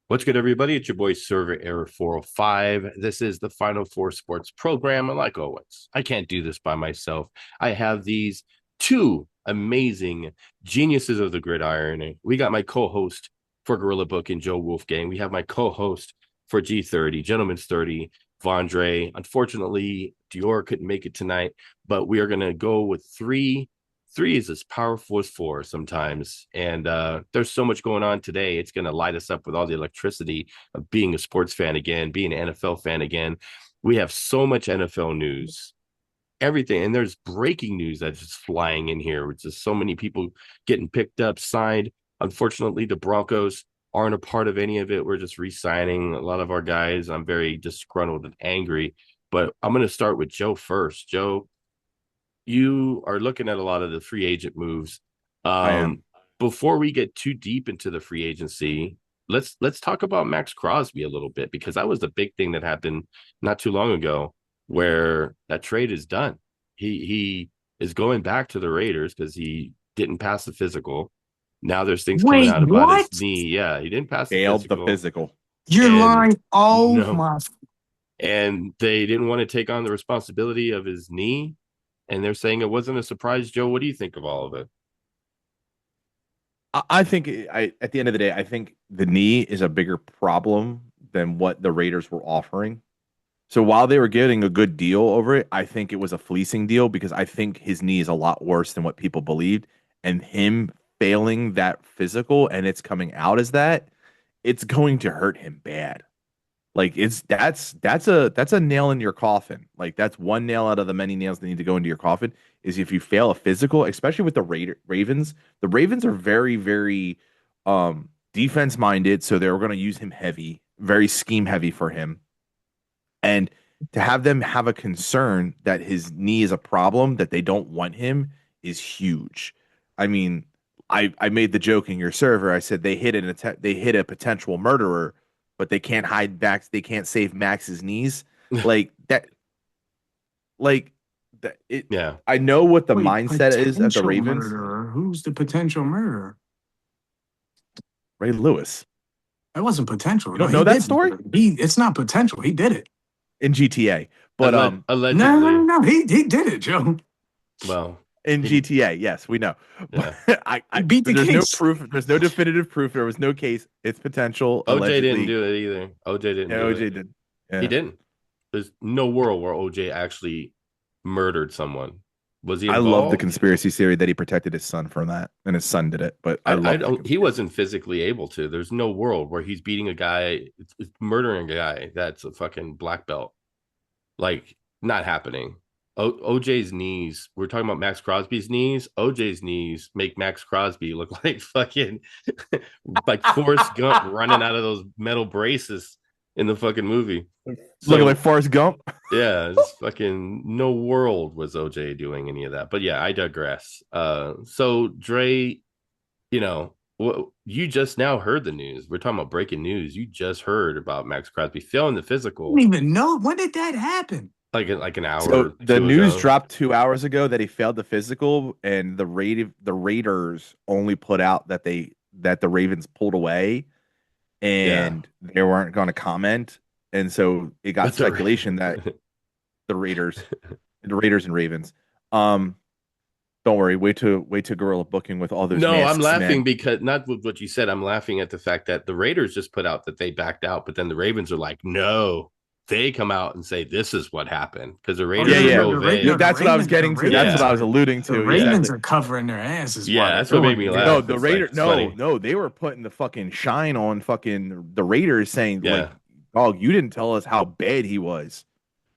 What's good, everybody? It's your boy Server Error 405. This is the Final Four Sports program. And like always, I can't do this by myself. I have these two amazing geniuses of the gridiron. We got my co-host for Gorilla Book and Joe Wolfgang. We have my co-host for G30, Gentleman's 30, Vondre. Unfortunately, Dior couldn't make it tonight, but we are going to go with three is as powerful as four sometimes. And there's so much going on today. It's going to light us up with all the electricity of being a sports fan again, being an NFL fan again. We have so much NFL news, everything. And there's breaking news that's just flying in here. It's just so many people getting picked up, signed. Unfortunately, the Broncos aren't a part of any of it. We're just re-signing a lot of our guys. I'm very disgruntled and angry. But I'm going to start with Joe first. Joe, you are looking at a lot of the free agent moves. I am. Um, Before we get too deep into the free agency, let's talk about Maxx Crosby a little bit because that was the big thing that happened not too long ago, where that trade is done. He is going back to the Raiders because he didn't pass the physical. Now there's things coming Wait, out about his what? knee. Yeah, he didn't pass the Failed the physical, physical. You're and lying. Oh no, my. and they didn't want to take on the responsibility of his knee, and they're saying it wasn't a surprise. Joe, what do you think of all of it? I think at the end of the day, I think the knee is a bigger problem than what the Raiders were offering. So while they were getting a good deal over it, I think it was a fleecing deal because I think his knee is a lot worse than what people believed. And him failing that physical and it's coming out as that, it's going to hurt him bad. Like that's a nail in your coffin. Like that's one nail out of the many nails that need to go into your coffin is if you fail a physical, especially with the Ravens. The Ravens are very defense minded, so they're going to use him heavy, very scheme heavy for him. And to have them have a concern that his knee is a problem that they don't want him is huge. I mean, I made the joke in your server. I said they hit a potential murderer, but they can't hide Max. They can't save Max's knees. Like that. Like that. It. Yeah. I know what the Wait, mindset is at the potential Ravens. murderer? Who's the potential murderer? Ray Lewis. That wasn't potential. You No, don't he know that did. story It's not potential. He did it. in GTA, but No, no, no, Allegedly. no. He did it, Joe. Well, in he, GTA, yes, we know. But yeah. He beat the there's no case. proof. There's no definitive proof. There was no case. It's potential, OJ didn't allegedly. do it either. OJ didn't Yeah, do it. OJ did. He Yeah, didn't. There's no world where OJ actually murdered someone. Was he I love the involved? conspiracy theory that he protected his son from that, and his son did it. But I I love that don't. He conspiracy. wasn't physically able to. There's no world where he's beating a guy, it's murdering a guy that's a fucking black belt. Like, not happening. OJ's knees. We're talking about Maxx Crosby's knees. OJ's knees make Maxx Crosby look like fucking like Forrest Gump running out of those metal braces in the fucking movie. Looking like So Forrest Gump. yeah, it's fucking no world was OJ doing any of that. But yeah, I digress. So Dre, you just now heard the news. We're talking about breaking news. You just heard about Maxx Crosby failing the I didn't physical even know. When did that happen? like an hour So or the two news ago. dropped 2 hours ago that he failed the physical, and the Raiders only put out that the Ravens pulled away Yeah. and they weren't going to comment, and so it got But speculation that the the Raiders, the Raiders and Ravens. Um, don't worry, wait to Gorilla Booking with all those No, I'm masks, laughing man. because not with what you said. I'm laughing at the fact that the Raiders just put out that they backed out, but then the Ravens are like, no, they come out and say this is what happened because the Oh Yeah, Ravens are no, no, yeah. real the Ra- no, vague. the That's what I was Ravens, the getting to. That's what Ravens I Yeah, was are alluding the to. Ravens Exactly. are covering their asses while yeah, they're that's what made doing me it. No, laugh. the It's like Raiders. it's No, funny. no, they were putting the fucking shine on fucking the Raiders, saying like, Yeah, "Dog, you didn't tell us how bad he was."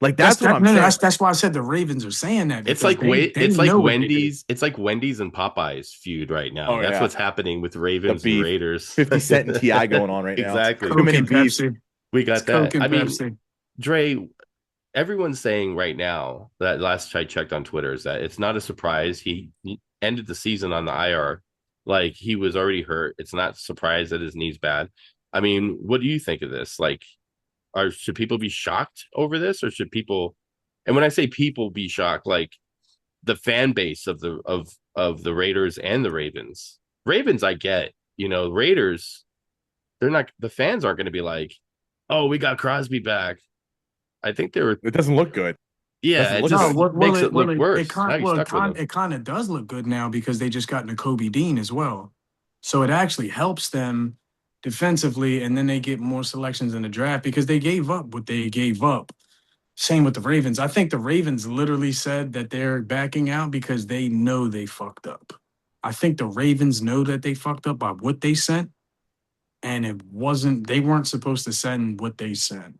Like That's that's what that. I'm No, no, saying. that's why I said the Ravens are saying that it's because like they wait, they it's like know what they did. Wendy's, it's like Wendy's and Popeyes feud right now. Oh That's yeah, what's happening with the Ravens and beef, Raiders. 50 Cent and Ti going on right now. Exactly. Too Coke many and beefs. Pepsi. We It's got Coke that. I and mean, Pepsi. Dre, everyone's saying right now that last I checked on Twitter is that it's not a surprise. He ended the season on the IR. Like he was already hurt. It's not a surprise that his knee's bad. I mean, what do you think of this? Like, should people be shocked over this, or should people? And when I say people be shocked, like the fan base of the Raiders and the Ravens. Ravens, I get. Raiders. The fans aren't going to be like, oh, we got Crosby back. I think they were. It doesn't look good. Yeah, Doesn't it look just good. makes it look worse. Now you're stuck with him. it kind of does look good now because they just got Nakobe Dean as well. So it actually helps them defensively, and then they get more selections in the draft because they gave up what they gave up. Same with the Ravens. I think the Ravens literally said that they're backing out because they know they fucked up. I think the Ravens know that they fucked up by what they sent, and they weren't supposed to send what they sent.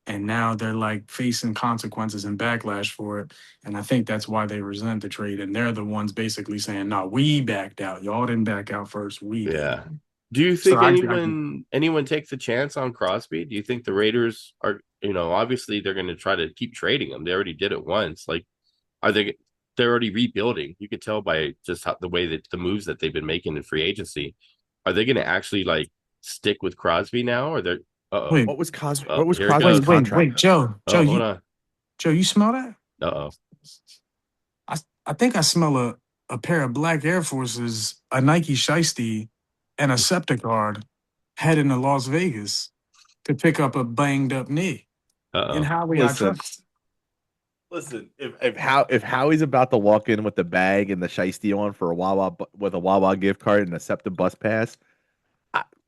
And now they're like facing consequences and backlash for it. And I think that's why they resent the trade. And they're the ones basically saying, no, we backed out. Y'all didn't back out first. We did. Yeah. Do you So think anyone takes the chance on Crosby? Do you think the Raiders are, obviously they're going to try to keep trading him. They already did it once. Like, they're already rebuilding. You could tell by just the way that the moves that they've been making in free agency. Are they going to actually like stick with Crosby now, or they're Wait, What was Crosby? Oh, What was here it Crosby's goes. contract? wait, Joe, hold on. Joe, you smell that? Uh-oh. I think I smell a pair of black Air Forces, a Nike Shiesty, and a Septicard heading to Las Vegas to pick up a banged up knee. And Uh-oh. Howie, I trust. Listen, if Howie's about to walk in with the bag and the shiesty on for a Wawa gift card and a SEPTA bus pass,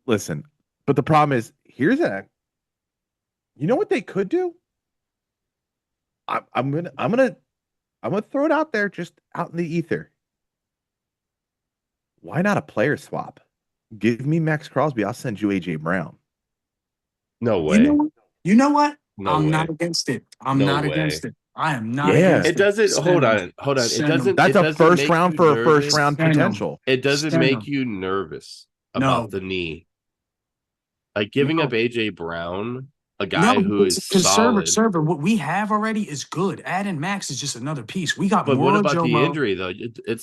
listen. But the problem is, you know what they could do? I'm gonna throw it out there, just out in the ether. Why not a player swap? Give me Maxx Crosby. I'll send you AJ Brown. No way. You know what? No I'm way. not against it. I'm No not way. against it. I am not Yeah. against it. It doesn't. Send Hold them. on. It Send doesn't. them. That's it a doesn't first make round you for a nervous. first round Send them. potential. It doesn't Send make them. you nervous No. about the knee. Like giving No. up AJ Brown, a No, guy who is because solid. server, what we have already is good. Adding Max is just another piece. We got But what Moro about the Jomo. injury though?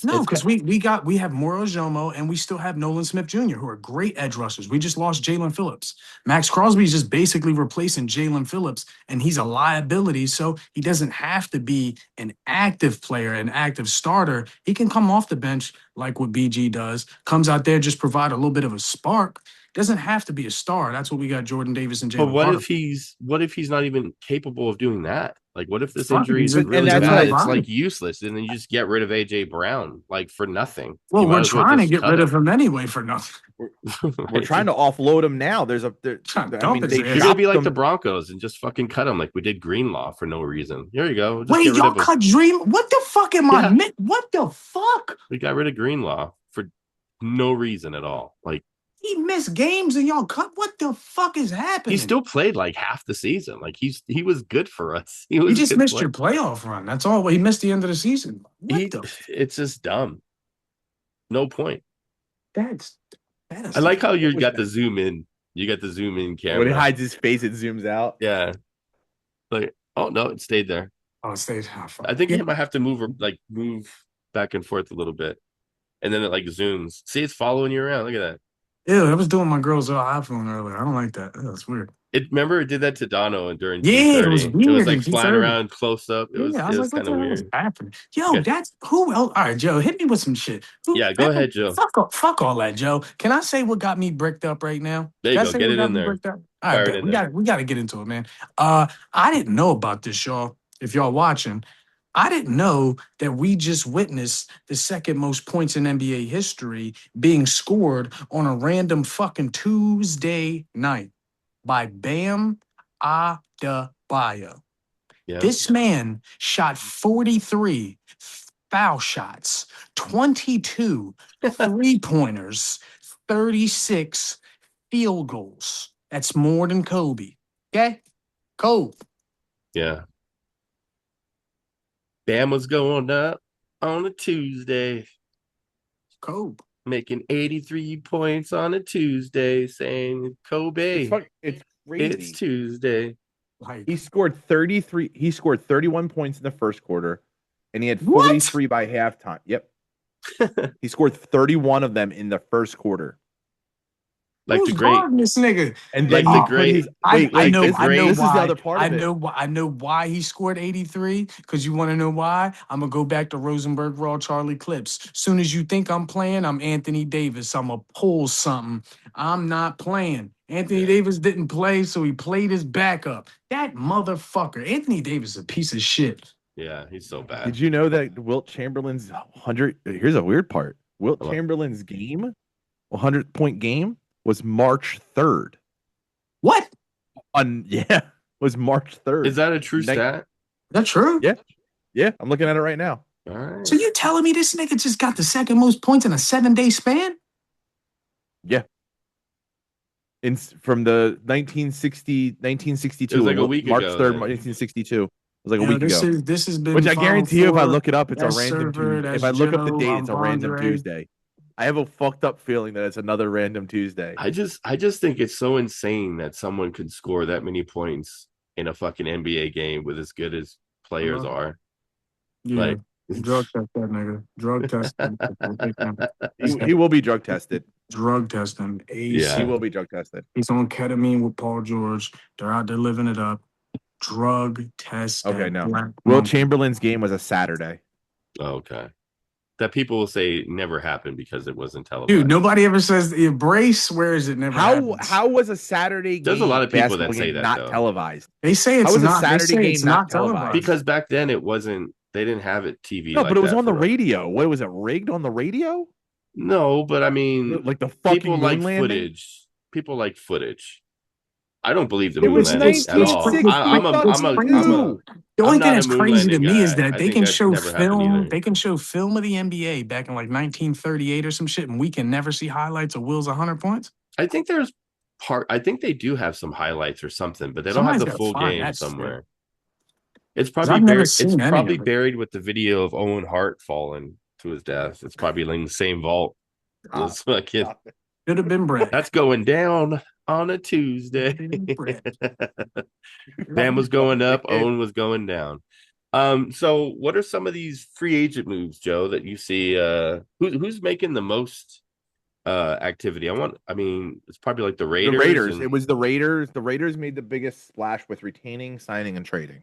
No, because we have Moro Jomo and we still have Nolan Smith Jr., who are great edge rushers. We just lost Jalen Phillips. Maxx Crosby is just basically replacing Jalen Phillips, and he's a liability. So he doesn't have to be an active player, an active starter. He can come off the bench like what BG does, comes out there, just provide a little bit of a spark. Doesn't have to be a star. That's what we got Jordan Davis and But Jalen what Carter. if he's not even capable of doing that? Like, what if this Fine, injury is he's- really and that's bad? what It's like useless, and then you just get rid of AJ Brown like for nothing. Well, You might we're as well trying to just get cut rid him. of him anyway for nothing. We're trying to offload him now. Trying to I dump mean, his they ass. You're gonna dropped be like him. the Broncos and just fucking cut him like we did Greenlaw for no reason. Here you go. Just Wait, get rid y'all of him. cut Dream? What the fuck am I? Yeah. What the fuck? We got rid of Greenlaw for no reason at all. Like He missed games and y'all cut. What the fuck is happening? he still played like half the season. Like he was good for us. He You just good missed play. your playoff run. That's all. He missed the end of the season. It's just dumb. No point. I like how you got the zoom in. You got the zoom in camera. When he hides his face, it zooms out. Yeah. Like, oh no, it stayed there. Oh, it stayed. I think you might have to move back and forth a little bit. And then it like zooms. See, it's following you around. Look at that. Ew, I was doing my girl's iPhone earlier. I don't like that. That's weird. Remember it did that to Dono and during Yeah, it was 2:30. weird. It was like in flying 2:30. around close up. It was like, kind of weird. happening? Yo, Okay. that's who else? All right, Joe, hit me with some shit. Yeah, go ahead, Joe. Fuck all that, Joe. Can I say what got me bricked up right now? There you Can I go. say Get what it got in me there. bricked up? All right, Fire it in we got to get into it, man. I didn't know about this, y'all. If y'all watching, I didn't know that we just witnessed the second most points in NBA history being scored on a random fucking Tuesday night by Bam Adebayo. Yeah. This man shot 43 foul shots, 22 three-pointers, 36 field goals. That's more than Kobe. Okay? Kobe. Yeah. Bam was going up on a Tuesday. Kobe. Making 83 points on a Tuesday, saying Kobe. It's crazy. It's Tuesday. Like, He scored 33. He scored 31 points in the first quarter, and he had What? 43 by halftime. Yep. He scored 31 of them in the first quarter. Like Who's the great, guarding this nigga? And like then the he Oh, put his great, wait, I wait. know, This, I know this is the why. other part of it. I know why he scored 83. Because you want to know why? I'm gonna go back to Rosenberg Raw Charlie Clips. Soon as you think I'm playing, I'm Anthony Davis. I'm gonna pull something. I'm not playing. Anthony Davis didn't play, so he played his backup. That motherfucker. Anthony Davis is a piece of shit. yeah, he's so bad. Did you know that Wilt Chamberlain's 100? Here's a weird part. Wilt Hello? Chamberlain's game, 100-point game, was March 3rd. What? Was March 3rd. Is that a true Nin- stat? That's true. Yeah, yeah. I'm looking at it right now. All right. So you telling me this nigga just got the second most points in a 7-day span? Yeah. From the 1962, It was like a week March ago 3rd, then. 1962. It was like a You know, week ago. this has been Which I Final guarantee you, if I Four. look it up, it's a That's random Server, Tuesday. that's If I look up the Joe, date, I'm it's a random Andre. Tuesday. I have a fucked up feeling that it's another random Tuesday. I just think it's so insane that someone could score that many points in a fucking NBA game with as good as players are. Yeah, Like, drug test that nigga. Drug test him. He will be drug tested. Drug test him. Yeah. He will be drug tested. He's on ketamine with Paul George. They're out there living it up. Drug test. Okay, that no. black Will monkey. Chamberlain's game was a Saturday. okay. That people will say never happened because it wasn't televised. Dude, nobody ever says Brace swears it never happens. How was a Saturday game? There's a lot of people that basketball say game that, not though. televised? They say How it's was a not. They Saturday say game it's not not televised. Because back then it wasn't. They didn't have it TV. No, like but it was that on the for us. radio. What was it? Rigged on the radio? No, but I mean, Like the fucking people moon like landing? footage. People like footage. I don't believe the It moon was landing at all. I'm The only not thing a that's moon crazy to landing me is guy. that I they think can that show never happened film. either. They can show film of the NBA back in like 1938 or some shit, and we can never see highlights of Will's 100 points. I think they do have some highlights or something, but they Somebody's don't have the gotta full find game that shit. somewhere. It's 'Cause probably I've never buried. It's seen any probably of it. buried with the video of Owen Hart falling to his death. It's probably in the same vault. It's fucking- Should have been Brett. that's going down on a Tuesday. Bam was going up, Owen was going down. So what are some of these free agent moves, Joe, that you see? Who's making the most activity? I mean, it's probably like the Raiders. The Raiders. It was the Raiders. The Raiders made the biggest splash with retaining, signing, and trading.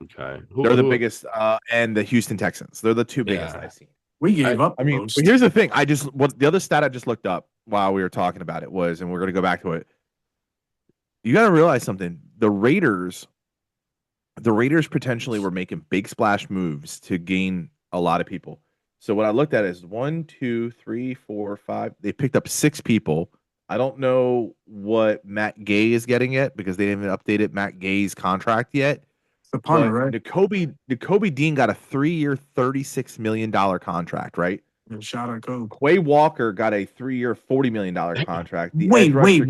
Okay. They're the biggest, and the Houston Texans. They're the two biggest Yeah. I've seen. We gave up. I mean, most. but here's the thing. The other stat I just looked up while we were talking about it was, and we're going to go back to it. You got to realize something. The Raiders potentially were making big splash moves to gain a lot of people. So what I looked at is 1, 2, 3, 4, 5. They picked up 6 people. I don't know what Matt Gay is getting yet because they haven't updated Matt Gay's contract yet. the punter, right? N'Kobe Dean got a 3-year, $36 million contract, right? Yeah, shout out Kobe. Quay Walker got a 3-year, $40 million contract. The Wait edge rusher, a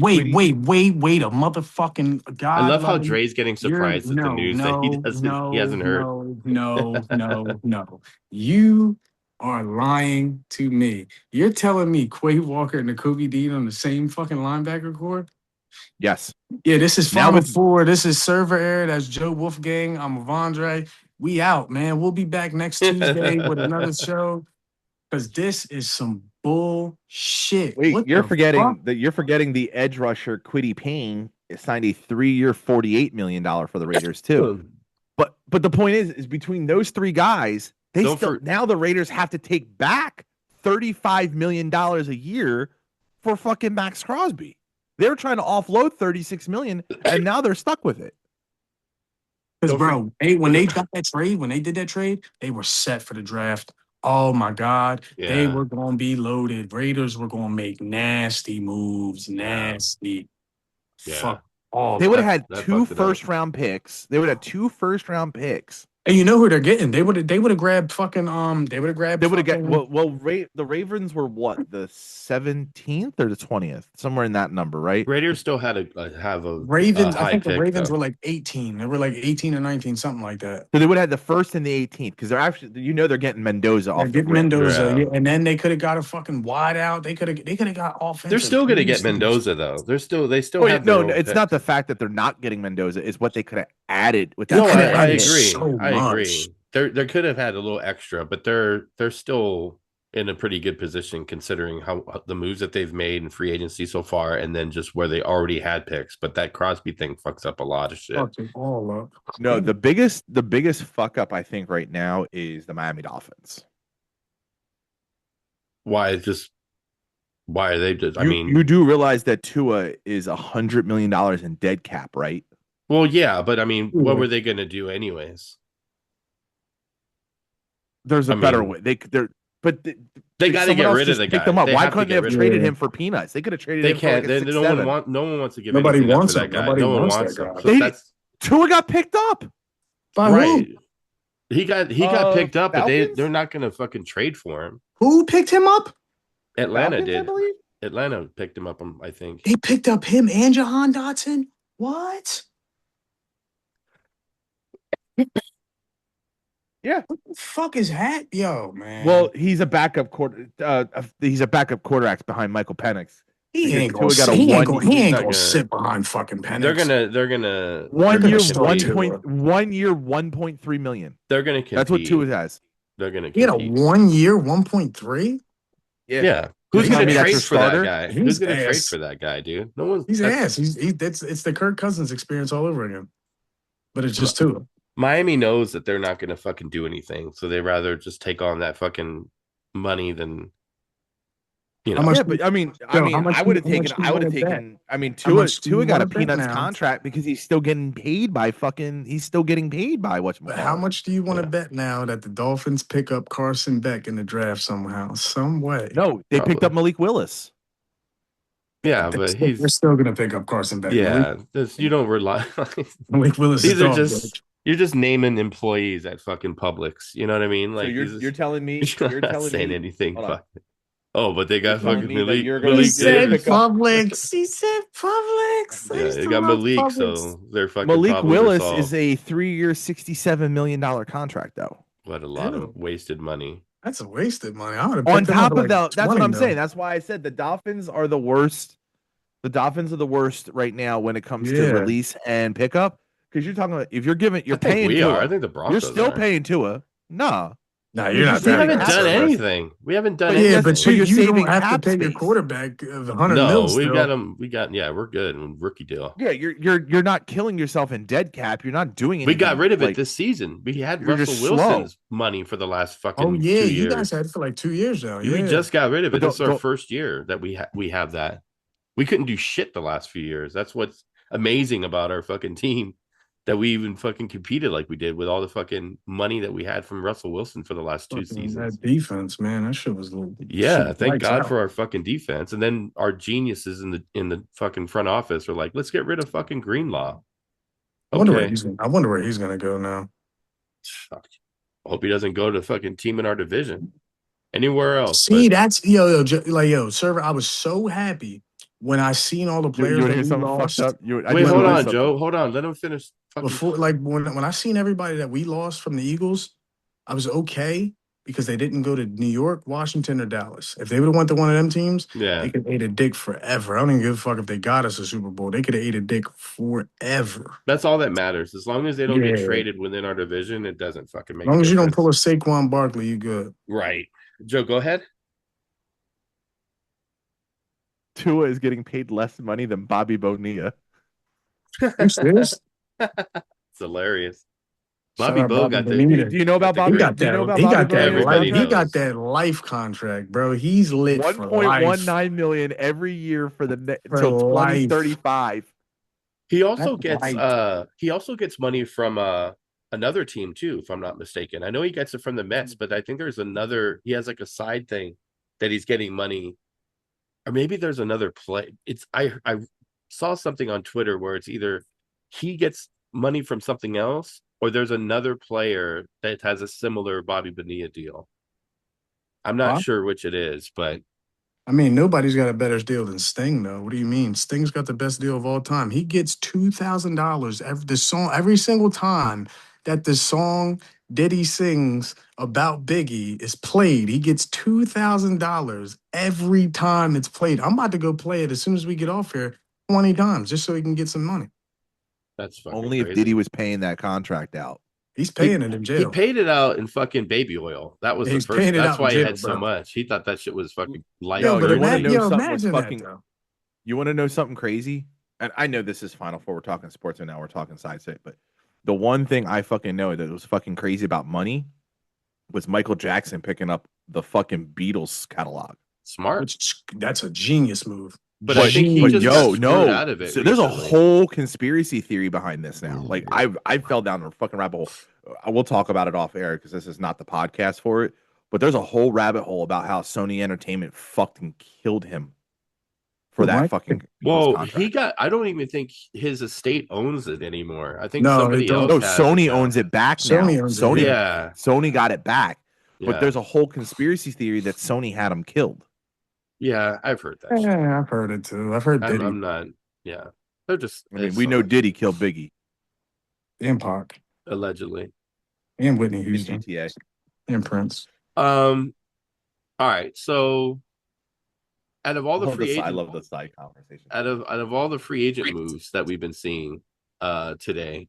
motherfucking god! I love how Dre's getting surprised at the news that he hasn't heard. No. You are lying to me. You're telling me Quay Walker and N'Kobe Dean on the same fucking linebacker core? Yes. Yeah, this is Now Final with- Four. This is Server Air. That's Joe Wolfgang. I'm Avandre. We out, man. We'll be back next Tuesday with another show. Because this is some bullshit. Wait, What you're the forgetting fuck? the edge rusher Quiddy Payne signed a 3-year, $48 million for the Raiders too. But the point is between those 3 guys, now the Raiders have to take back $35 million a year for fucking Maxx Crosby. They were trying to offload $36 million, and now they're stuck with it. Because, bro, when they got that trade, when they did that trade, they were set for the draft. Oh, my God. Yeah. They were going to be loaded. Raiders were going to make nasty moves. Nasty. Yeah. Fuck. Oh, They would have had that 2 fucked it up. first-round picks. They would have 2 first-round picks. and you know who they're getting? They would have grabbed fucking They would have got the Ravens were what, the 17th or the 20th, somewhere in that number, right? Raiders still had have a Ravens. I think the pick, Ravens though. were like 18. They were like 18 or 19, something like that. So they would have had the 1st and the 18th because they're actually, they're getting Mendoza off. Get the rip. Mendoza, Yeah. yeah, and then they could have got a fucking wide out. They could have got offensive. They're still going to get pieces. Mendoza though. They still Oh, yeah, have their no, own it's pick. not the fact that they're not getting Mendoza. It's what they could have added with that. No, could've I added agree. so I much. agree. There could have had a little extra, but they're still in a pretty good position considering how the moves that they've made in free agency so far, and then just where they already had picks. But that Crosby thing fucks up a lot of shit. Fucked it all up. No, the biggest fuck up I think right now is the Miami Dolphins. Why just why are they just? I You mean, you do realize that Tua is $100 million in dead cap, right? well, yeah, but I mean, what Yeah. were they going to do anyways? There's I a better mean, way. But they got to someone get else rid of just the picked guy. them up. They Why have to couldn't they get have rid of traded him. Yeah. him for peanuts? They could have traded They him for like can't. a They, six, no one seven. want. No one wants to give Nobody anything up wants for him. that guy. Nobody No one wants wants that him. guy. So They that's Tua got picked up. By right. who? He got picked up, but Falcons? they're not going to fucking trade for him. Who picked him up? Atlanta Falcons, I did. believe. Atlanta picked him up. I think. They picked up him and Jahan Dotson. What? Yeah. What the fuck is that? Yo, man. Well, he's a backup quarterback behind Michael Penix. he because ain't gonna Tua got sit. a He ain't one- gonna. He he's ain't not gonna gonna- sit behind fucking Penix. They're gonna One gonna year, start Tua. 1.3 million. They're gonna compete. That's what Tua has. They're gonna He had a compete. 1 year, 1.3. Yeah. You're Who's telling gonna me that's trade your for that starter? guy? He's Who's gonna trade ass. for that guy, dude? No one's. He's ass. It's the Kirk Cousins experience all over again. But it's just Tua. Miami knows that they're not gonna fucking do anything, so they rather just take on that fucking money than How much? Yeah, but I mean, how much I would have do you wanna bet? taken. I mean, How much do you Tua got a wanna bet peanuts now? contract because he's still getting paid by fucking. He's still getting paid by what's. But how much do you want to Yeah. bet now that the Dolphins pick up Carson Beck in the draft somehow, some way? No, they picked Probably. up Malik Willis. Yeah, They're but still, they're he's still gonna pick up Carson Beck. yeah. You don't rely. Malik Willis These is are dog. just you're just naming employees at fucking Publix. You know what I mean? So Like you're telling me you're not saying anything. Hold on. But, oh, but they got telling fucking me that Malik. you're gonna- He Malik said Davis. pick up- Publix. He said Publix. I Yeah, used they to got love Malik, Publix. so they're fucking Malik problems are Willis solved. is a 3-year, $67 million contract, though. What a lot Ew. of wasted money. That's a wasted money. I would have On picked him up top of like that, that's what 20 I'm mil. saying. That's why I said the Dolphins are the worst. The Dolphins are the worst right now when it comes to Yeah. release and pickup. Because you're talking about if you're I think paying we Tua, are. I think the you're Broncos still are. paying Tua. Nah, Nah, We you're not just We that haven't aggressive. done aggressive. anything. We haven't done But anything. Yeah, yes, but so you, you're you saving don't have to cap pay your space. quarterback of 100 no, mil we still. got them. Yeah, we're good. Rookie deal. Yeah, you're not killing yourself in dead cap. You're not doing anything. We got rid of it like, this season. We had You're Russell just slow. Wilson's money for the last fucking Oh yeah, 2 you years. guys had it for like 2 years now. We Yeah, just got rid of it. But This is our don't- first year that we have that. We couldn't do shit the last few years. That's what's amazing about our fucking team, that we even fucking competed like we did with all the fucking money that we had from Russell Wilson for the last 2 Fucking seasons. that defense, man. That shit was little. Yeah, shit thank lights God out. for our fucking defense. And then our geniuses in the fucking front office are like, let's get rid of fucking Greenlaw. I wonder Okay. where he's gonna go now. Fuck. I hope he doesn't go to fucking team in our division. Anywhere else. See, but that's server. I was so happy when I seen all the you players want to that hear we something lost. fucked up? I wait, just hold realized on, something. Joe. Hold on. Let him finish. Fucking Before, like when I seen everybody that we lost from the Eagles, I was okay because they didn't go to New York, Washington, or Dallas. If they would have went to one of them teams, yeah. they could have ate a dick forever. I don't even give a fuck if they got us a Super Bowl. They could have ate a dick forever. That's all that matters. As long as they don't get Yeah. traded within our division, it doesn't fucking make As long a as you don't difference. pull a Saquon Barkley, you good. Right. Joe, go ahead. Tua is getting paid less money than Bobby Bonilla. You serious? It's hilarious. Shout Bobby out Bo Bobby got Bonilla. the. Do you know about got the Bobby? He great- got Do you know that. about He Bobby got that. Bonilla? Everybody He got knows. that life contract, bro. He's lit for life. 1.19 million every year for the For until life. 2035. He also That's gets right. he also gets money from another team too, if I'm not mistaken. I know he gets it from the Mets, but I think there's another, he has like a side thing that he's getting money. Or maybe there's another play. It's I saw something on Twitter where it's either he gets money from something else or there's another player that has a similar Bobby Bonilla deal. I'm not Huh? sure which it is, but I mean, nobody's got a better deal than Sting, though. What do you mean? Sting's got the best deal of all time. He gets $2,000 every single time that the song Diddy sings about Biggie is played. He gets $2,000 every time it's played. I'm about to go play it as soon as we get off here 20 times just so he can get some money. that's fucking Only if crazy. Diddy was paying that contract out. He's paying it in He jail. paid it out in fucking baby oil. That was Yeah, the he's first. paying it That's out in why he jail, had so bro. much. He thought that shit was fucking life. Yo, but you want to know something? What's imagine that fucking? though. You want to know something crazy? And I know this is Final Four. We're talking sports, and now we're talking side state. But the one thing I fucking know that was fucking crazy about money was Michael Jackson picking up the fucking Beatles catalog. Smart. That's a genius move. But I think he But just got yo, screwed no. out of it So there's a recently. whole conspiracy theory behind this now. Like I fell down a fucking rabbit hole. I will talk about it off air because this is not the podcast for it. But there's a whole rabbit hole about how Sony Entertainment fucking killed him for that Mike? fucking Beatles Well, he contract. got. I don't even think his estate owns it anymore. I think No, they somebody don't. else No, has it Sony now. owns it back Sony now. owns it, yeah. Yeah, Sony got it back. But yeah, there's a whole conspiracy theory that Sony had him killed. yeah. I've heard that. Shit. Yeah, I've heard it too. I've heard Diddy I'm not. Yeah, they're just. I mean, it's we know Sony, Diddy killed Biggie and Pac allegedly. and Whitney in Houston GTA. and Prince. All right. So, out of all the free I agent, love the side conversation. out of all the free agent moves that we've been seeing, today,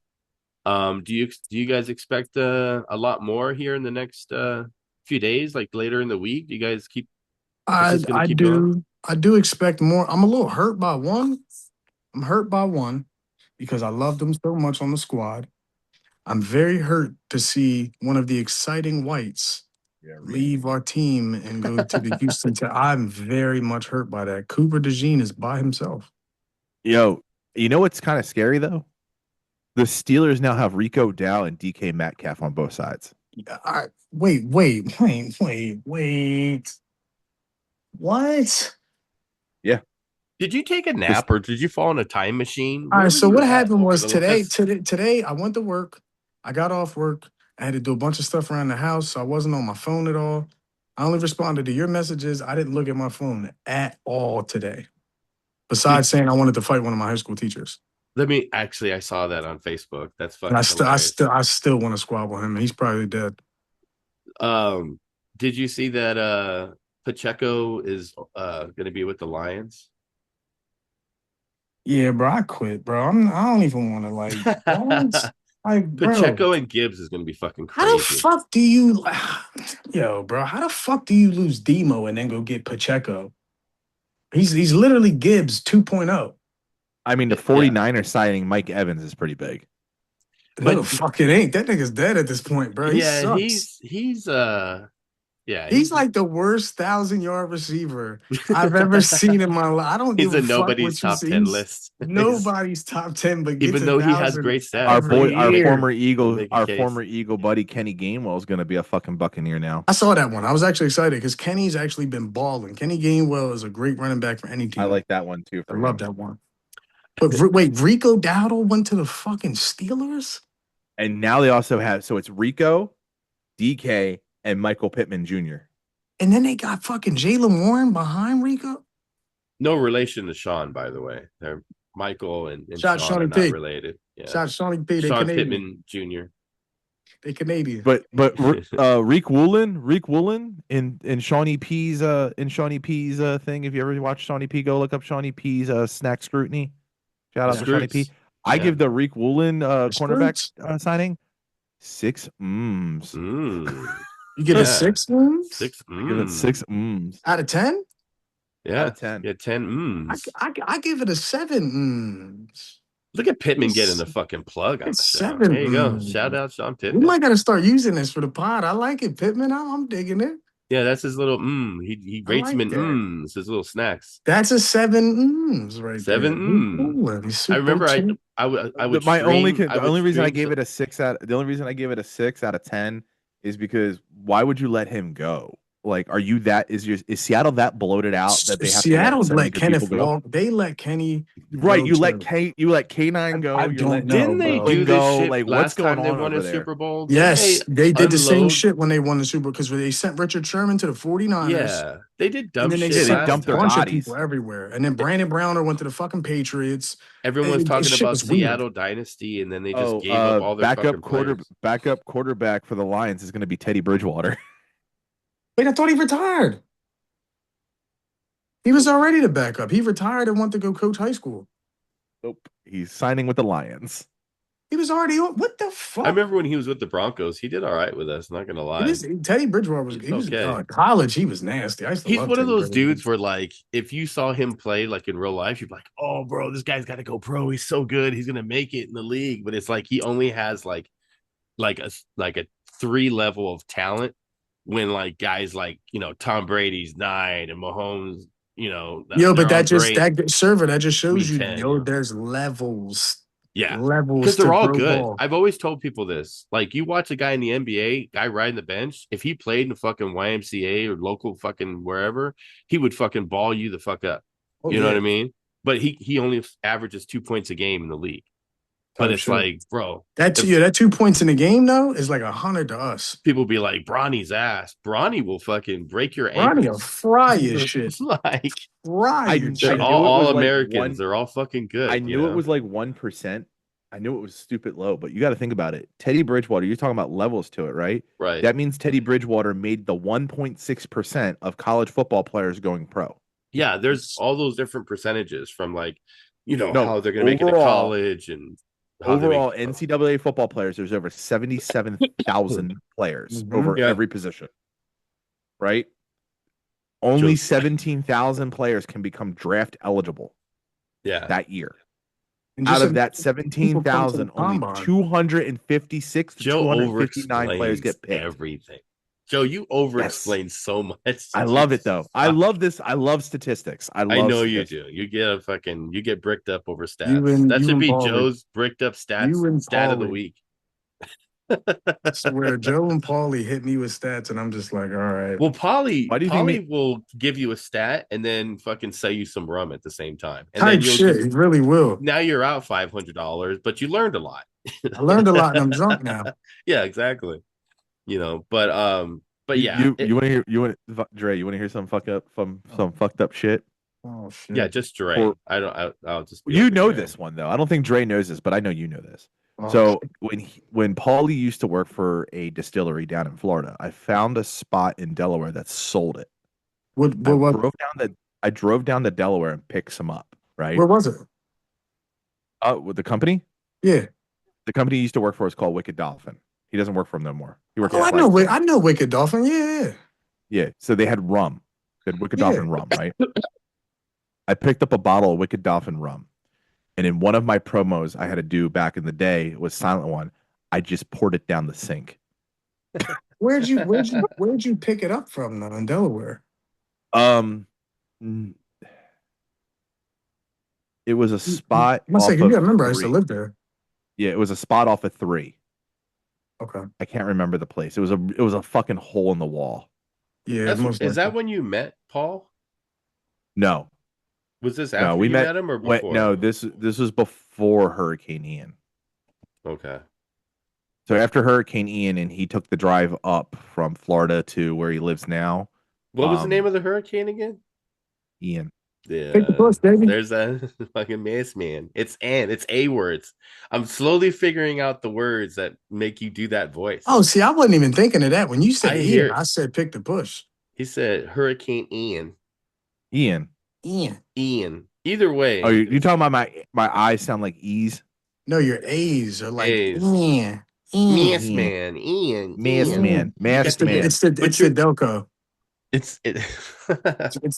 do you guys expect a lot more here in the next few days, like later in the week? Do you guys keep? This is gonna keep going. I do expect more. I'm a little hurt by one. I'm hurt by one because I loved him so much on the squad. I'm very hurt to see one of the exciting whites leave our team and go to the Houston. I'm very much hurt by that. Cooper DeJean is by himself. Yo, you know what's kind of scary though? The Steelers now have Rico Dow and DK Metcalf on both sides. Wait. What? Did you take a nap or did you fall in a time machine? All Where right. were So you what at happened over was the today. last- Today I went to work. I got off work. I had to do a bunch of stuff around the house, so I wasn't on my phone at all. I only responded to your messages. I didn't look at my phone at all today. Besides saying I wanted to fight one of my high school teachers. I saw that on Facebook. That's fucking And hilarious. I still want to squabble him. He's probably dead. Did you see that Pacheco is gonna be with the Lions? Yeah, bro, I quit, bro. I don't even want to what? Like, bro, Pacheco and Gibbs is gonna be fucking how the crazy. fuck do you, yo, bro? How the fuck do you lose Demo and then go get Pacheco? He's literally Gibbs 2.0. I mean, the 49ers signing Mike Evans is pretty big. No, the fuck it ain't. That nigga's dead at this point, bro. He Yeah, sucks. he's like the worst 1,000-yard receiver I've ever seen in my life. I don't give he's a a fuck nobody's what you top see. 10 list. Nobody's top 10, but Even though he has great stats. Our former Make a case. Eagle buddy Kenny Gainwell is going to be a fucking Buccaneer now. I saw that one. I was actually excited because Kenny's actually been balling. Kenny Gainwell is a great running back for any team. I like that one too. I love that one. But wait, Rico Dowdle went to the fucking Steelers? And now they also have, so it's Rico, DK, and Michael Pittman Jr. And then they got fucking Jalen Warren behind Rico? No relation to Sean, by the way. They're Michael and Shout Sean Shawnee are not P. related. Yeah. Shout Shawnee P. They Sean Canadian. Pittman Jr. They Canadian. But Rick Woolen in Shawnee P's thing. If you ever watch Shawnee P, go look up Shawnee P's snack scrutiny. Shout out to Shawnee P. I give the Rick Woolen cornerback signing 6 mms. You get a 6 mms? 6 I give it 6 mms. Out of 10? Yeah. Out of 10. Yeah, 10 mms. I give it a 7 mms. Look at Pittman getting the fucking plug on the show. 7 There you go. mms. Shout out Sean Pittman. We might got to start using this for the pod. I like it, Pittman. I'm digging it. Yeah, that's his little He rates him in that. his little snacks. That's a 7 mms right 7 there. I remember I would The only reason I stream gave it a 6 out of 10 is because why would you let him go? Like, are you that is Seattle that bloated out that they have Seattle to let Kenneth walk? They let Kenny right. You let let K9 go. I don't know, Didn't they bro. do this Go, shit like, last what's going time they on won over a there? Super Bowl? Yes, they did the same unload- shit when they won the Super Bowl because they sent Richard Sherman to the 49ers. Yeah, they did dumb And then they shit. sent dumped a their bunch of bodies. people everywhere. And then Brandon Browner went to the fucking Patriots. Everyone was talking shit about was weird. Seattle Dynasty, and then they just gave up all their fucking players. Backup quarterback for the Lions is going to be Teddy Bridgewater. Wait, I thought he retired. He was already the backup. He retired and went to go coach high school. Nope. He's signing with the Lions. He was already on. What the I fuck? remember when he was with the Broncos, he did all right with us. Not gonna It lie, is Teddy Bridgewater was he's he was okay. college. He was nasty. I used to He's love one of Teddy those Bridgewater. dudes where, like, if you saw him play like in real life, you'd be like, "Oh, bro, this guy's got to go pro. He's so good. He's gonna make it in the league." But it's like he only has like a 3 level of talent. When like guys like Tom Brady's 9 and Mahomes, Yo, but they're all great. that just shows Me you, 10, yo, there's levels, yeah, because levels they're to all pro good. ball. I've always told people this. Like, you watch a guy in the NBA, guy riding the bench, if he played in fucking YMCA or local fucking wherever, he would fucking ball you the fuck up. Oh You know what yeah, I mean? But he only averages 2 points a game in the league. But type it's shit. like, bro, That if yeah, that 2 points in the game though is like 100 to us. people be like, Bronny's ass, Bronny will fucking break your Ronnie will ankles. fry your shit. Like, Fry I your I they're shit. knew it all was like Americans. one. They're all fucking I good, knew it was like 1%. I knew it was stupid low, but you got to think about it. Teddy Bridgewater, you're talking about levels to it, right? Right. That means Teddy Bridgewater made the 1.6% of college football players going pro. Yeah, there's all those different percentages from, like, No, how they're gonna make it to overall, college and how they make overall it pro. NCAA football players, there's over 77,000 players Hmm. over Yeah, every position, right? Only Joe's 17,000 players can become draft eligible yeah. that year. And Out just of imagine that people come to the 17,000, only combine. 256 to Joe 259 players over-explains get picked. everything. Joe, you Yes. over-explain so much. I love it Jesus though. I fuck. love this. I love statistics. I I love know you statistics. do. You get bricked up over You stats. and That you should and be Paulie. Joe's bricked up stats You and stat of the Paulie. week. Swear, Joe and Paulie hit me with stats, and I'm just like, all right. Well, Polly Why do you think me? Polly will give you a stat and then fucking sell you some rum at the same time. And then Type shit. He really will. now you're out $500, but you learned a lot. I learned a lot, and I'm drunk now. Yeah, exactly. But You yeah, you, you want to hear? You want Dre? You want to hear some some fucked up shit? Oh yeah, shit. just Dre. For I'll just be you over know here. this one though. I don't think Dre knows this, but I know you know this. Oh, So when Paulie used to work for a distillery down in Florida, I found a spot in Delaware that sold it. I what? drove down to Delaware and picked some up. Right? Where was it? With the company. Yeah. The company he used to work for is called Wicked Dolphin. He doesn't work for them no more. He works Oh, for I know. Flight. I know Wicked Dolphin. Yeah, Yeah. So they had rum. They had Wicked yeah. Dolphin rum, right? I picked up a bottle of Wicked Dolphin rum. And in one of my promos I had to do back in the day was Silent One. I just poured it down the sink. Where'd you pick it up from though in Delaware? Um, it was a spot I'm off saying, you of gotta remember, I used to 3. live there. Yeah, it was a spot off of 3. Okay. I can't remember the place. It was a fucking hole in the wall. Yeah, most Is that likely. when you met Paul? No, Was this no, after we you met. met him or What? before? No, this was before Hurricane Ian. Okay. So after Hurricane Ian, and he took the drive up from Florida to where he lives now. What was the name of the hurricane again? Ian. Take the Yeah, push, baby. there's that fucking mess, man. It's A words. I'm slowly figuring out the words that make you do that voice. Oh, see, I wasn't even thinking of that. When you said I Ian, hear I said pick the push. he said Hurricane Ian. Ian. Ian. Either way, Oh, you talking about my eyes sound like E's? No, your A's are like A's. Ian. Mass Ian. man, Ian, Mask Ian. man. Mask man. It's the Delco. It's it.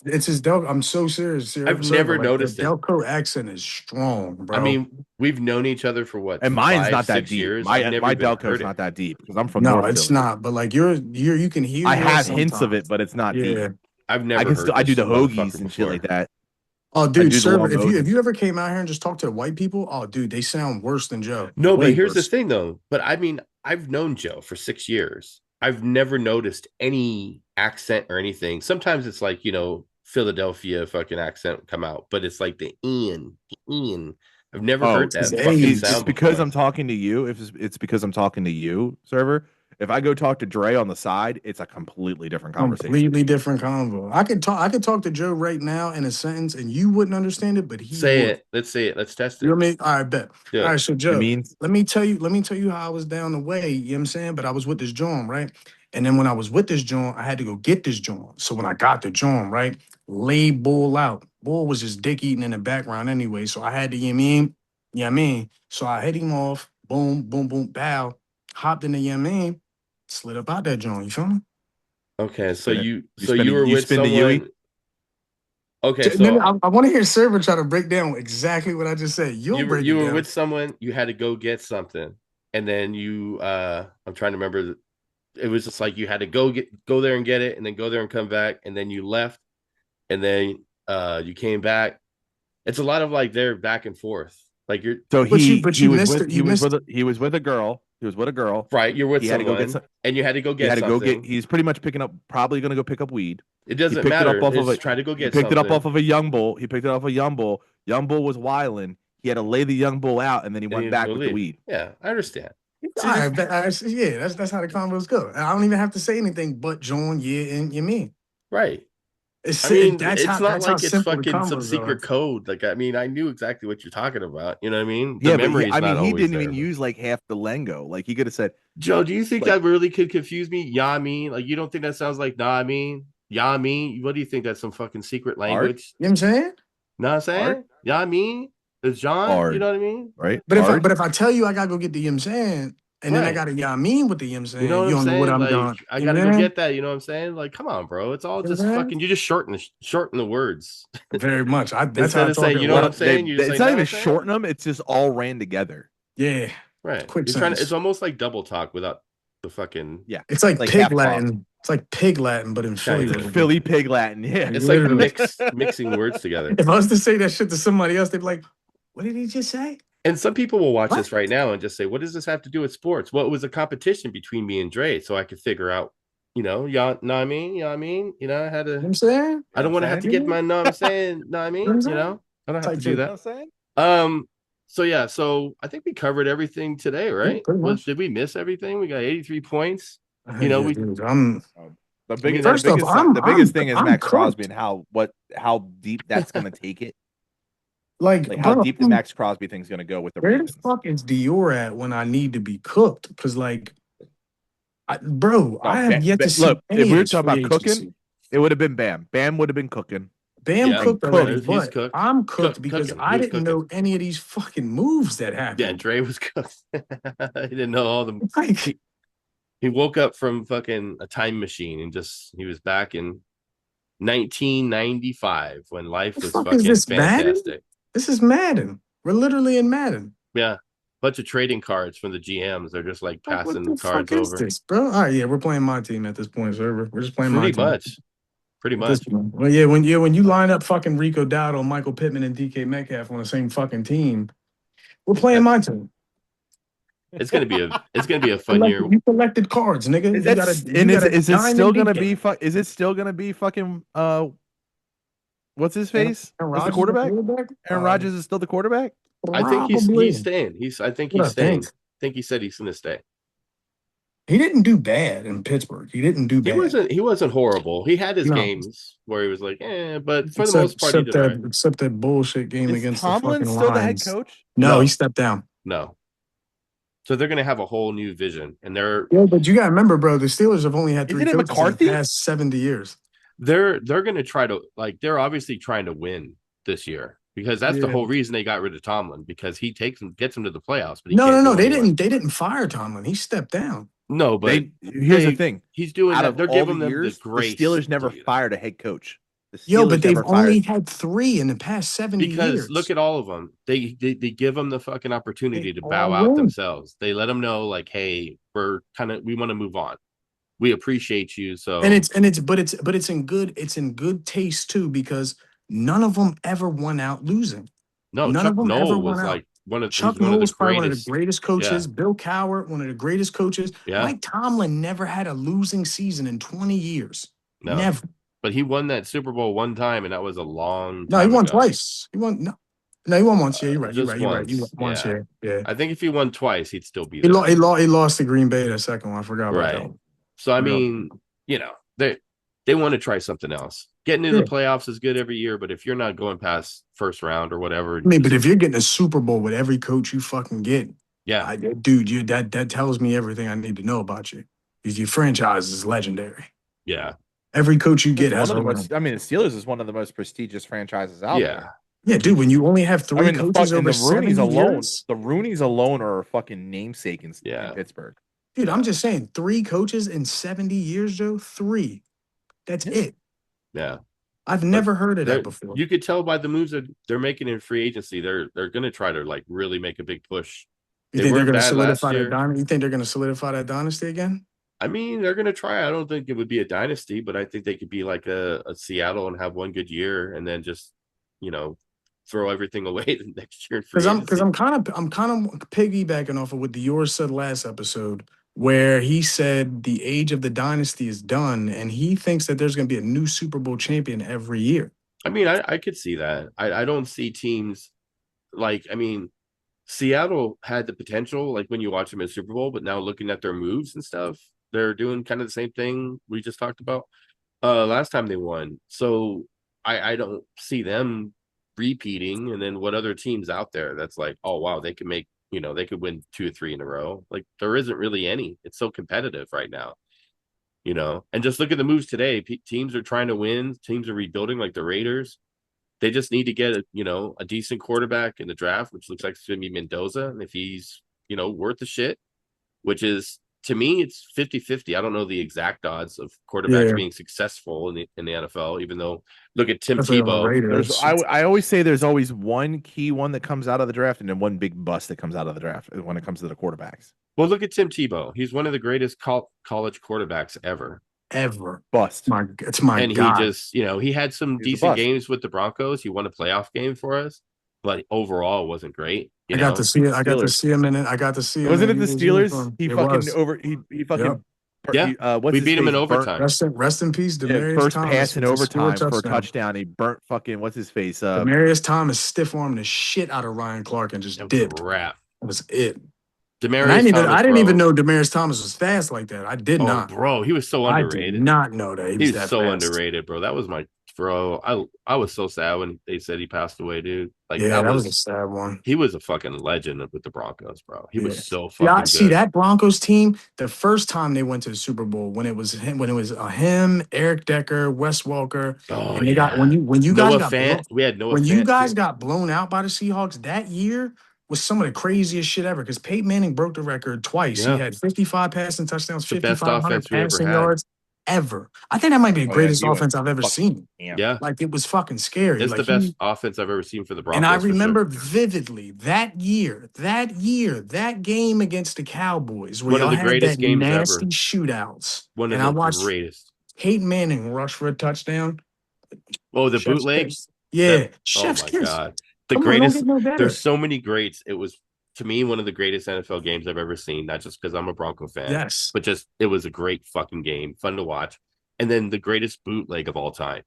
It's his Delco. I'm so serious. I've never Like, the noticed it. Delco accent is strong, bro. I mean, we've known each other for what? And mine's 5, not that 6 deep. years. I've My never my even Delco's heard not it. that deep because I'm from no, North it's Philly. not. But like you can hear. I yours have hints of sometimes. it, but it's not Yeah. deep. I've never I can heard still I do this the hoagies motherfucker and shit before. like that. Oh, do dude, the sir, long if motions. you ever came out here and just talked to white people, oh, dude, they sound worse than Joe. No, Way but here's the worse. thing, though. But I mean, I've known Joe for 6 years. I've never noticed any accent or anything. Sometimes it's like, Philadelphia fucking accent come out, but it's like the Ian. I've never heard it's that A's. fucking It's sound because before. I'm talking to you. If it's because I'm talking to you, server. If I go talk to Dre on the side, it's a completely different conversation. Completely different convo. I could talk to Joe right now in a sentence, and you wouldn't understand it, but he Say would. it. Let's say it. Let's test You know it. what I mean? All right, bet. Do All it. right, so It Joe, means let me tell you how I was down the way, you know what I'm saying? But I was with this joint, right? And then when I was with this joint, I had to go get this joint. So when I got the joint, right, lay Bull out. Bull was just dick eating in the background anyway. So I had to, you know what I mean? So I hit him off, boom, boom, boom, bow, hopped in the Yemen, slid up out that joint. You feel me? Okay, so Spin it. you were You with spin the Yui? someone. Okay, And then so I want to hear Server try to break down exactly what I just said. You'll break you it were down. with someone, you had to go get something, and then I'm trying to remember. It was just like you had to go there and get it, and then go there and come back, and then you left, and then you came back. It's a lot of like they're back and forth. Like you're So But you missed it. You missed he was with a girl. He was with a girl. right. You're with He had to go get someone, some. and you had to go He get had to go get. something. He's pretty much probably going to go pick up weed. It He doesn't picked it up matter. off of It's a. try to go He get picked it up something, off of a young bull. He picked it off a young bull. Young bull was wilding. He had to lay the young bull out, and then he and went you back go with the leave. weed. Yeah, I understand. All right, yeah, that's how the combos go. I don't even have to say anything but join, yeah, and you mean. Right. I It's mean, that's it's how not like it's simple the fucking some combos are. secret code. Like, I mean, I knew exactly what you're talking about. You know what I mean? The Yeah, but memory is I mean, not he always didn't there. even use like half the lingo. Like he could have said, Joe, do you think like, that really could confuse me? Yeah, I mean, like, you don't think that sounds like nah, I mean, yeah, I mean, what do you think? That's some fucking secret art, language? You know what I'm saying? Know what I'm art, saying? Yeah, I mean, it's John. You art, know what I mean? right? But Art. if I tell you I gotta go get the Yim saying, and then I Right. gotta yeah I mean with the Yim You know saying, what you I'm don't know what saying? I'm Like, going. I You know gotta what go I'm saying? get that. You know what I'm saying? Like, come on, bro. It's all You know just what I'm saying? fucking. You just shorten the words Very much. That's how instead I of talk saying, at you know what I'm work. saying? You just It's say, not nah, even I'm saying. shorten them. It's just all ran together. Yeah. Right. Quick You're trying to. It's sentence. almost like double talk without the fucking. Yeah, It's like like pig half talk. Latin. It's like pig Latin, but in Kind Philly of. version. Philly pig Latin. Yeah, It's like Literally. mixing words together. If I was to say that shit to somebody else, they'd be like, "What did he just say?" And some people will watch What? this right now and just say, "What does this have to do with sports? What was a competition between me and Dre?" So I could figure out, y'all know what I mean? You know what I mean? I had You know what to. I'm saying? you I know don't what want to I'm have to saying? get my know what I'm saying. Know what I You know what mean? I'm saying? I don't have to Type do shit. You know that. what I'm saying? So yeah, so I think we covered everything today, Yeah, right? pretty much. Did we miss everything? We got 83 points. Yeah, dude. I'm I mean, first off, The biggest thing is I'm Maxx Crosby cooked. and how deep that's gonna take it. Like, Like how bro, deep the Maxx Crosby thing's gonna go with the where the Ravens. fuck is Dior at when I need to be cooked? Because like, bro, No, I have yet to see look, if any we of were this talking free about cooking, agency. it would have been Bam. Bam would have been cooking. Bam yeah, And cooked already, he's but cooked. I'm cooked because Cooking. He I was didn't cooking. know any of these fucking moves that Yeah, happened. Dre was cooked. He didn't know all the. Like, He woke up from fucking a time machine and he was back in 1995 when life the was fuck is fucking this Madden? fantastic. This is Madden. We're literally in Madden. Yeah, bunch of trading cards from the GMs. They're just like Like, what passing the cards fuck is over. this, bro? All right, yeah, we're playing my team at this point, sir. We're just playing my Pretty team much. Pretty at this much. point. Well, yeah, when you line up fucking Rico Dowdle, Michael Pittman, and DK Metcalf on the same fucking team, we're playing my team. It's gonna be a fun year. You collected cards, nigga. Is You that got a and you got a is it still diamond gonna DK. is it still gonna be fucking what's his Aaron face? What's the Rodgers the quarterback? quarterback? Aaron Rodgers is still the quarterback? I think Probably. he's staying. I think What he's I think. staying. I think he said he's gonna stay. He didn't do bad in Pittsburgh. He didn't do bad. He wasn't horrible. He had his No, games where he was like, but for the most part he did all right. except that bullshit game Is against the Tomlin fucking still the head Lions. coach? No, No. he stepped down. No. So they're gonna have a whole new vision. And Yeah, but you gotta remember, bro, the Steelers have only had three Isn't it coaches in the McCarthy? past 70 years. they're gonna try to they're obviously trying to win this year because that's the Yeah. whole reason they got rid of Tomlin because he gets them to the playoffs, but he No, can't no, no. go anywhere. They didn't fire Tomlin. He stepped down. No, but Here's the thing. he's doing Out that. of They're all the giving them the years, the grace. Steelers never to do that. fired a head coach. The Steelers Yo, but they've never fired. only had three in the past 70 Because years. look at all of them. They give them the fucking opportunity to bow all out win. themselves. They let them know like, hey, we want to move on. We appreciate you. So And it's in good taste too, because none of them ever won out losing. no, None of Chuck them ever Noll won was out. like Chuck one of the Noll's probably one of greatest. the greatest coaches. Yeah. Bill Cowher, one of the greatest coaches. Yeah. Mike Tomlin never had a losing season in 20 years. No. Never. But he won that Super Bowl one time, and that was a long time No, he won ago. twice. He won he won once. Yeah, you're right. Just You're right. You won once. once. Yeah. Yeah. I think if he won twice, he'd still be He there. lost to Green Bay that second one. I forgot about that Right. one. So I mean, they want to try something else. Getting into the playoffs is good every year, but if you're not going past first round or whatever, I mean, but if you're getting a Super Bowl with every coach you fucking get, yeah, dude, that tells me everything I need to know about you. Because your franchise is legendary. yeah, Every coach you get It's has one a of the ring. most, I mean, the Steelers is one of the most prestigious franchises out there. Yeah, dude. When you only have I three mean, coaches and over 70 years, The Rooney's alone are a fucking namesake in Yeah. Pittsburgh. dude. I'm Yeah. just saying, three coaches in 70 years, Joe. Three. That's Yeah. it. Yeah. I've But never heard of that before. you could tell by the moves that they're making in free agency. They're going to try to like really make a big push. You They think they're weren't going to bad last solidify that year. dynasty? You think they're going to solidify that dynasty again? I mean, they're going to try. I don't think it would be a dynasty, but I think they could be like a Seattle and have one good year and then just, you know, throw everything away the next year in free Because agency. I'm kind of piggybacking off of what Dior said last episode, where he said the age of the dynasty is done, and he thinks that there's going to be a new Super Bowl champion every year. I mean, I could see that. I don't see teams like, I mean, Seattle had the potential, like when you watch them in Super Bowl, but now looking at their moves and stuff, they're doing kind of the same thing we just talked about last time they won. So I don't see them repeating. And then what other teams out there that's like, oh wow, they could make, you know, they could win 2 or 3 in a row. Like there isn't really any. It's so competitive right now, you know. And just look at the moves today. Teams are trying to win. Teams are rebuilding, like the Raiders. They just need to get a decent quarterback in the draft, which looks like it's going to be Mendoza. And if he's, worth the shit, which is, to me, it's 50-50. I don't know the exact odds of quarterbacks Yeah, being successful in the NFL, even though look at Tim especially on the Tebow. Raiders. I always say there's always one key one that comes out of the draft and then one big bust that comes out of the draft when it comes to the quarterbacks. Well, look at Tim Tebow. He's one of the greatest college quarterbacks ever. Ever. Bust. It's my And he guy. just, he had some He's a decent bust. games with the Broncos. He won a playoff game for us, but overall wasn't great. I got to see it. I got to Steelers. see him in it. I got to see him Wasn't in it the Eagles Steelers? uniform. He It fucking was. he fucking Yeah. what's We his beat him face? in overtime. Rest in peace, Demarius First Thomas. pass in with the score overtime for a touchdown. He burnt fucking what's his face? Demarius Thomas stiff armed the shit out of Ryan Clark and just dipped. Crap. That was it. Demarius Thomas, I didn't even know Demarius Thomas was fast like that. I did not. Bro, he was so I underrated. did not know that He was was that so fast. underrated, bro. That was my bro. I was so sad when they said he passed away, dude. Like Yeah, that was a sad one. He was a fucking legend with the Broncos, bro. He was so fucking Yeah, good. see that Broncos team. The first time they went to the Super Bowl, when it was him, Eric Decker, Wes Welker, Oh, and they got when you guys Noah got Fant. We had Noah when Fant you guys too. got blown out by the Seahawks that year was some of the craziest shit ever because Peyton Manning broke the record twice. Yeah. He had 55 passing touchdowns, The best 5,500 offense we ever passing had. yards ever. I think that might be the greatest offense I've ever seen. Yeah. Like it was fucking scary. It's like the best offense I've ever seen for the Broncos. And I remember vividly that game against the Cowboys where one of y'all the greatest had that games nasty ever. shootouts. One of and the I watched greatest. Peyton Manning rush for a touchdown. Oh, the Chef's bootleg? kiss. Yeah. Oh my God. The greatest. Don't get no better. There's so many greats. It was, to me, one of the greatest NFL games I've ever seen, not just because I'm a Bronco fan. Yes. But just it was a great fucking game, fun to watch. And then the greatest bootleg of all time.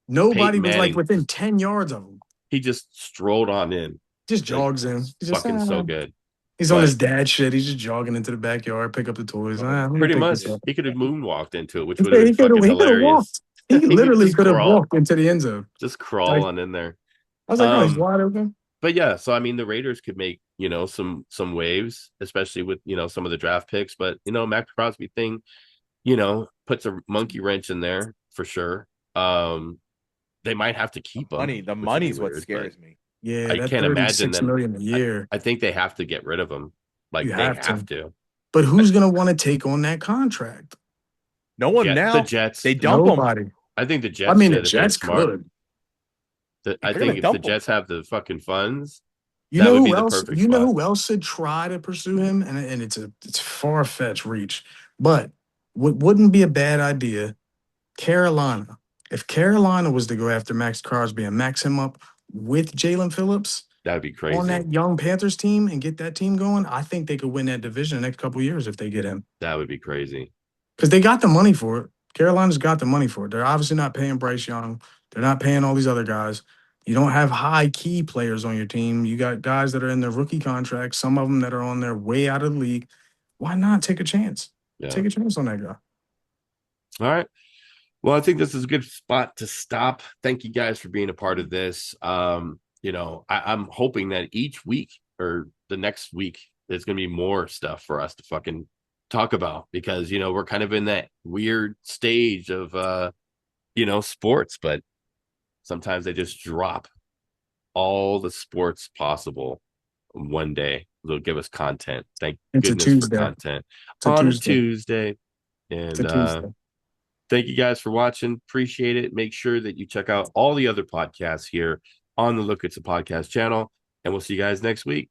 Nobody was like within 10 yards of him. He just strolled on in. Just jogs in. He's just fucking so good. He's on his dad shit. He's just jogging into the backyard, pick up the toys. Pretty much. He could have moonwalked into it, which would have been fucking hilarious. He literally could have walked into the end zone. Just crawl on in there. I was like, oh, he's wide open. But yeah, so I mean, the Raiders could make some waves, especially with some of the draft picks. But Maxx Crosby thing, puts a monkey wrench in there for sure. They might have to keep him. The money's what scares me. Yeah, I can't imagine them. $6 million a year. I think they have to get rid of him. Like they have to. But who's gonna want to take on that contract? No one now. The Jets. They dump Nobody. them. I think the Jets. I mean, the Jets could. I think if the Jets have the fucking funds, you know who else? You know who else should try to pursue him, and it's far fetched reach, but wouldn't be a bad idea. Carolina. If Carolina was to go after Maxx Crosby and max him up with Jalen Phillips, that'd be crazy on that young Panthers team and get that team going. I think they could win that division the next couple of years if they get him. That would be crazy because they got the money for it. Carolina's got the money for it. They're obviously not paying Bryce Young. They're not paying all these other guys. You don't have high key players on your team. You got guys that are in their rookie contracts, some of them that are on their way out of the league. Why not take a chance? Yeah. Take a chance on that guy. All right. Well, I think this is a good spot to stop. Thank you guys for being a part of this. I'm hoping that each week or the next week, there's going to be more stuff for us to fucking talk about because, we're kind of in that weird stage of, sports, but sometimes they just drop. all the sports possible one day. They'll give us content. Thank It's a goodness for Tuesday. content It's a on a Tuesday. Tuesday. It's And a Tuesday. thank you guys for watching. Appreciate it. Make sure that you check out all the other podcasts here on the Look It's a Podcast channel. And we'll see you guys next week.